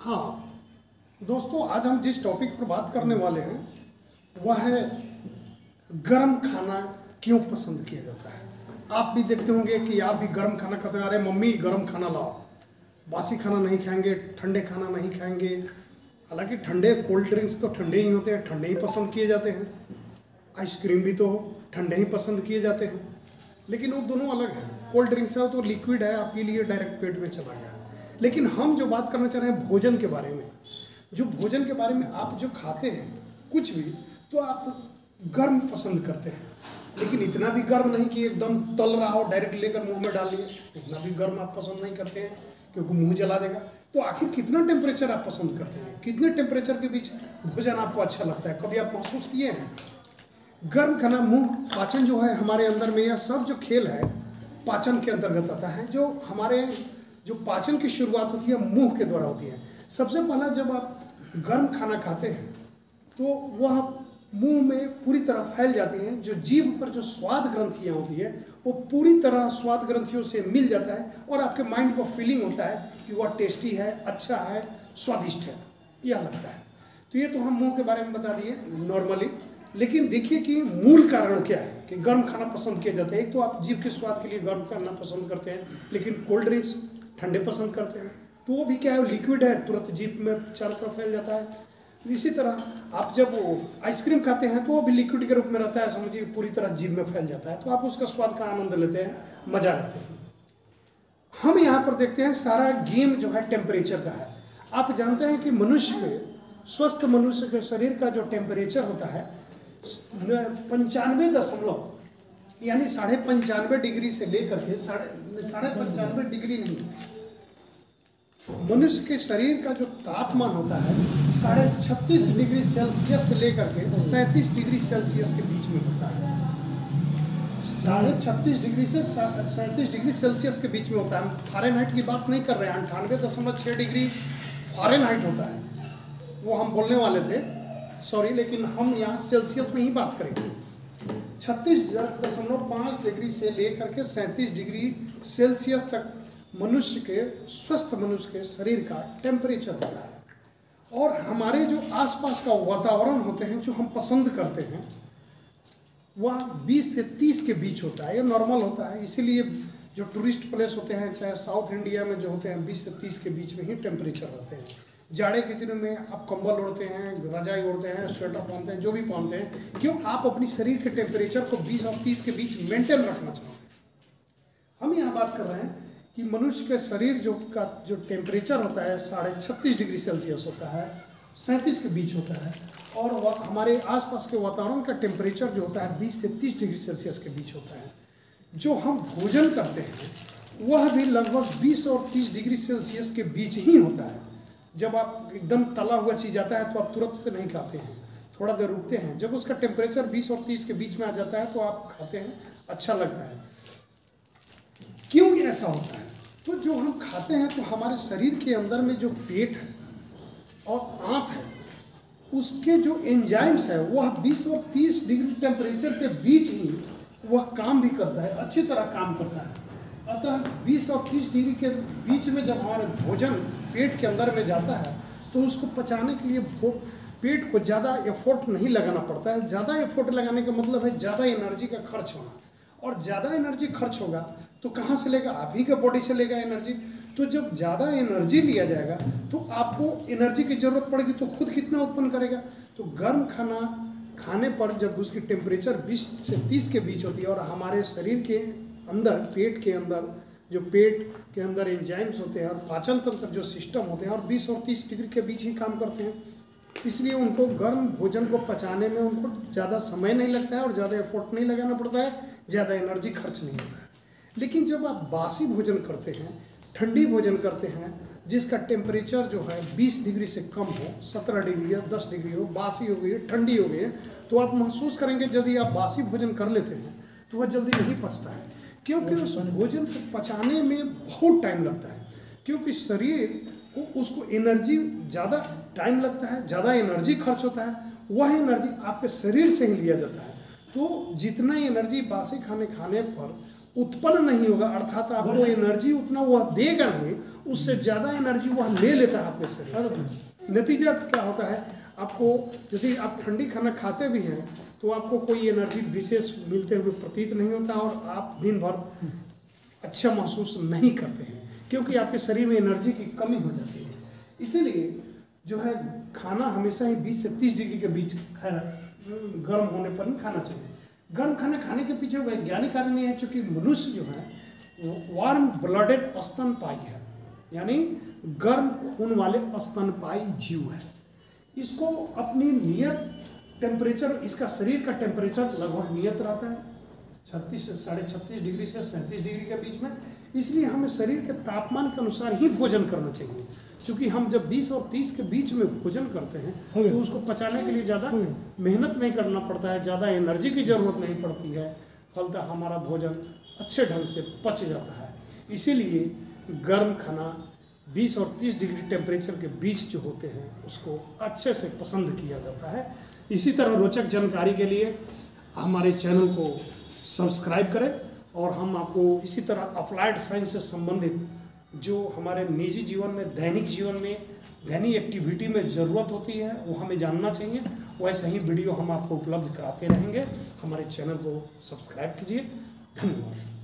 हाँ दोस्तों, आज हम जिस टॉपिक पर बात करने वाले हैं वह है गर्म खाना क्यों पसंद किया जाता है। आप भी देखते होंगे कि आप भी गर्म खाना खाते हैं। अरे मम्मी गर्म खाना लाओ, बासी खाना नहीं खाएंगे, ठंडे खाना नहीं खाएंगे। हालांकि ठंडे कोल्ड ड्रिंक्स तो ठंडे ही होते हैं, ठंडे ही पसंद किए जाते हैं। आइसक्रीम भी तो ठंडे ही पसंद किए जाते हैं, लेकिन वो दोनों अलग हैं। कोल्ड ड्रिंक्स है तो लिक्विड है, आप पी लिए डायरेक्ट पेट में चला गया। लेकिन हम जो बात करना चाह रहे हैं भोजन के बारे में, जो भोजन के बारे में आप जो खाते हैं कुछ भी, तो आप गर्म पसंद करते हैं। लेकिन इतना भी गर्म नहीं कि एकदम तल रहा हो डायरेक्ट लेकर मुंह में डाल लिए, इतना भी गर्म आप पसंद नहीं करते हैं क्योंकि मुंह जला देगा। तो आखिर कितना टेम्परेचर आप पसंद करते हैं, कितने टेम्परेचर के बीच भोजन आपको अच्छा लगता है, कभी आप महसूस किए हैं? गर्म खाना, मुंह पाचन जो है हमारे अंदर में, यह सब जो खेल है पाचन के अंतर्गत आता है। जो हमारे जो पाचन की शुरुआत होती है मुंह के द्वारा होती है। सबसे पहला जब आप गर्म खाना खाते हैं तो वह मुंह में पूरी तरह फैल जाती हैं। जो जीभ पर जो स्वाद ग्रंथियाँ होती है वो पूरी तरह स्वाद ग्रंथियों से मिल जाता है और आपके माइंड को फीलिंग होता है कि वह टेस्टी है, अच्छा है, स्वादिष्ट है, यह लगता है। तो ये तो हम मुंह के बारे में बता दिए नॉर्मली। लेकिन देखिए कि मूल कारण क्या है कि गर्म खाना पसंद किया जाता है। एक तो आप जीभ के स्वाद के लिए गर्म खाना पसंद करते हैं, लेकिन कोल्ड ड्रिंक्स ठंडे पसंद करते हैं। तो वो भी क्या है, लिक्विड है, तुरंत जीभ में चारों तरफ फैल जाता है। इसी तरह आप जब आइसक्रीम खाते हैं तो वो भी लिक्विड के रूप में रहता है, समझिए पूरी तरह जीभ में फैल जाता है। तो आप उसका स्वाद का आनंद लेते हैं, मजा लेते हैं। हम यहाँ पर देखते हैं सारा गेम जो है टेम्परेचर का है। आप जानते हैं कि मनुष्य के, स्वस्थ मनुष्य के शरीर का जो टेम्परेचर होता है 95 यानी 95.5 डिग्री से लेकर के 95.5 डिग्री नहीं, मनुष्य के शरीर का जो तापमान होता है 36.5 डिग्री सेल्सियस से लेकर के 37 डिग्री सेल्सियस के बीच में होता है। 36.5 डिग्री से 37 डिग्री सेल्सियस के बीच में होता है। फ़ारेनहाइट की बात नहीं कर रहे हैं, 98.6 डिग्री फ़ारेनहाइट होता है, वो हम बोलने वाले थे, सॉरी। लेकिन हम यहाँ सेल्सियस में ही बात करेंगे। 36.5 डिग्री से लेकर के 37 डिग्री सेल्सियस तक मनुष्य के, स्वस्थ मनुष्य के शरीर का टेम्परेचर होता है। और हमारे जो आसपास का वातावरण होते हैं जो हम पसंद करते हैं वह 20 से 30 के बीच होता है, ये नॉर्मल होता है। इसीलिए जो टूरिस्ट प्लेस होते हैं, चाहे साउथ इंडिया में जो होते हैं 20 से 30 के बीच में ही टेम्परेचर रहते हैं। जाड़े के दिनों में आप कंबल ओढ़ते हैं, रजाई ओढ़ते हैं, स्वेटर पहनते हैं, जो भी पहनते हैं, क्यों? आप अपनी शरीर के टेम्परेचर को 20 और 30 के बीच मेंटेन रखना चाहते हैं। हम यहाँ बात कर रहे हैं कि मनुष्य के शरीर जो टेम्परेचर होता है 36.5 डिग्री सेल्सियस होता है, 37 के बीच होता है। और वह हमारे आसपास के वातावरण का टेम्परेचर जो होता है 20 से 30 डिग्री सेल्सियस के बीच होता है। जो हम भोजन करते हैं वह भी लगभग 20 और 30 डिग्री सेल्सियस के बीच ही होता है। जब आप एकदम तला हुआ चीज़ आता है तो आप तुरंत से नहीं खाते हैं, थोड़ा देर रुकते हैं। जब उसका टेम्परेचर 20 और 30 के बीच में आ जाता है तो आप खाते हैं, अच्छा लगता है। क्यों ऐसा होता है? तो जो हम खाते हैं तो हमारे शरीर के अंदर में जो पेट है और आंत है, उसके जो एंजाइम्स है वह 20 और 30 डिग्री टेम्परेचर के बीच ही वह काम भी करता है, अच्छी तरह काम करता है। अतः 20 और 30 डिग्री के बीच में जब हमारा भोजन पेट के अंदर में जाता है तो उसको पचाने के लिए पेट को ज़्यादा एफर्ट नहीं लगाना पड़ता है। ज़्यादा एफर्ट लगाने का मतलब है ज़्यादा एनर्जी का खर्च होना, और ज़्यादा एनर्जी खर्च होगा तो कहाँ से लेगा? आप ही का बॉडी से लेगा एनर्जी। तो जब ज़्यादा एनर्जी लिया जाएगा तो आपको एनर्जी की ज़रूरत पड़ेगी, तो खुद कितना उत्पन्न करेगा? तो गर्म खाना खाने पर जब उसकी टेम्परेचर 20 से 30 के बीच होती है और हमारे शरीर के अंदर, पेट के अंदर, जो पेट के अंदर एंजाइम्स होते हैं और पाचन तंत्र जो सिस्टम होते हैं और 20 और 30 डिग्री के बीच ही काम करते हैं, इसलिए उनको गर्म भोजन को पचाने में उनको ज़्यादा समय नहीं लगता है और ज़्यादा एफर्ट नहीं लगाना पड़ता है, ज़्यादा एनर्जी खर्च नहीं होता है। लेकिन जब आप बासी भोजन करते हैं, ठंडी भोजन करते हैं, जिसका टेम्परेचर जो है 20 डिग्री से कम हो, 17 डिग्री या 10 डिग्री हो, बासी हो गई, ठंडी हो गई, तो आप महसूस करेंगे यदि आप बासी भोजन कर लेते हैं तो वह जल्दी नहीं पचता है, क्योंकि उस भोजन को पचाने में बहुत टाइम लगता है। क्योंकि शरीर को, उसको एनर्जी ज़्यादा टाइम लगता है, ज़्यादा एनर्जी खर्च होता है, वह एनर्जी आपके शरीर से ही लिया जाता है। तो जितना एनर्जी बासी खाने पर उत्पन्न नहीं होगा, अर्थात आपको एनर्जी उतना वह देगा नहीं, उससे ज़्यादा एनर्जी वह ले लेता है आपके शरीर से। नतीजा क्या होता है, आपको यदि आप ठंडी खाना खाते भी हैं तो आपको कोई एनर्जी विशेष मिलते हुए प्रतीत नहीं होता और आप दिन भर अच्छा महसूस नहीं करते हैं, क्योंकि आपके शरीर में एनर्जी की कमी हो जाती है। इसीलिए जो है खाना हमेशा ही 20 से 30 डिग्री के बीच गर्म होने पर ही खाना चाहिए। गर्म खाना खाने के पीछे वैज्ञानिक कारण ये है, चूँकि मनुष्य जो है वो वार्म ब्लडेड स्तनपायी है, यानी गर्म खून वाले स्तनपायी जीव है। इसको अपनी नियत टेम्परेचर, इसका शरीर का टेम्परेचर लगभग नियत रहता है 36 से 36.5 डिग्री से 37 डिग्री के बीच में। इसलिए हमें शरीर के तापमान के अनुसार ही भोजन करना चाहिए। क्योंकि हम जब 20 और 30 के बीच में भोजन करते हैं तो उसको पचाने के लिए ज़्यादा मेहनत नहीं करना पड़ता है, ज़्यादा एनर्जी की ज़रूरत नहीं पड़ती है, फलतः हमारा भोजन अच्छे ढंग से पच जाता है। इसीलिए गर्म खाना 20 और 30 डिग्री टेम्परेचर के बीच जो होते हैं उसको अच्छे से पसंद किया जाता है। इसी तरह रोचक जानकारी के लिए हमारे चैनल को सब्सक्राइब करें और हम आपको इसी तरह अप्लाइड साइंस से संबंधित जो हमारे निजी जीवन में, दैनिक जीवन में, दैनिक एक्टिविटी में ज़रूरत होती है वो हमें जानना चाहिए, वैसे ही वीडियो हम आपको उपलब्ध कराते रहेंगे। हमारे चैनल को सब्सक्राइब कीजिए। धन्यवाद।